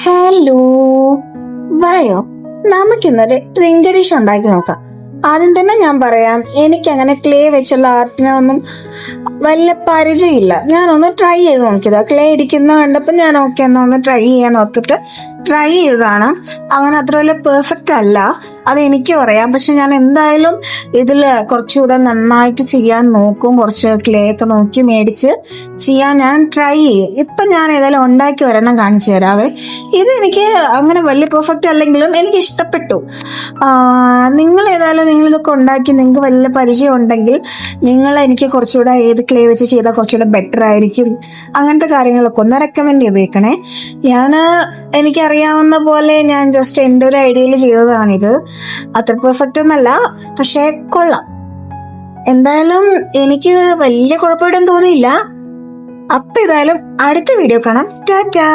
Hello, വായോ, നമുക്കിന്നൊരു drink dish ഉണ്ടാക്കി നോക്കാം. ആദ്യം തന്നെ ഞാൻ പറയാം, എനിക്കങ്ങനെ ക്ലേ വെച്ചുള്ള ആർട്ടിനൊന്നും വലിയ പരിചയമില്ല. ഞാനൊന്ന് ട്രൈ ചെയ്ത് നോക്കിയതാ. ക്ലേ ഇരിക്കുന്ന കണ്ടപ്പോൾ ഞാൻ ഓക്കെ എന്നാ ഒന്ന് ട്രൈ ചെയ്യാൻ ഓർത്തിട്ട് ട്രൈ ചെയ്തതാണ്. അങ്ങനെ അത്ര വലിയ പെർഫെക്റ്റ് അല്ല, അത് എനിക്കും അറിയാം. പക്ഷെ ഞാൻ എന്തായാലും ഇതിൽ കുറച്ചുകൂടെ നന്നായിട്ട് ചെയ്യാൻ നോക്കും. കുറച്ച് ക്ലേ ഒക്കെ നോക്കി മേടിച്ച് ചെയ്യാൻ ഞാൻ ട്രൈ ചെയ്യും. ഇപ്പം ഞാൻ ഏതായാലും ഉണ്ടാക്കി ഒരെണ്ണം കാണിച്ചു തരാവേ. ഇത് എനിക്ക് അങ്ങനെ വലിയ പെർഫെക്റ്റ് അല്ലെങ്കിലും എനിക്ക് ഇഷ്ടപ്പെട്ടു. നിങ്ങൾ ഏതായാലും നിങ്ങളിതൊക്കെ ഉണ്ടാക്കി നിങ്ങൾക്ക് വലിയ പരിചയം ഉണ്ടെങ്കിൽ നിങ്ങൾ എനിക്ക് കുറച്ചുകൂടെ ഏത് ക്ലേ വെച്ച് ചെയ്താൽ കുറച്ചുകൂടെ ബെറ്റർ ആയിരിക്കും, അങ്ങനത്തെ കാര്യങ്ങളൊക്കെ ഒന്ന് റെക്കമെൻഡ് ചെയ്തേക്കണേ. എനിക്കറിയാവുന്ന പോലെ ഞാൻ ജസ്റ്റ് എൻ്റെ ഒരു ഐഡിയയിൽ ചെയ്തതാണിത്. അത്ര പെർഫെക്റ്റ് ഒന്നല്ല, പക്ഷേ കൊള്ളാം. എന്തായാലും എനിക്ക് വലിയ കുഴപ്പമില്ലെന്ന് തോന്നിയില്ല. അപ്പൊ ഏതായാലും അടുത്ത വീഡിയോ കാണാം. ടാറ്റാ.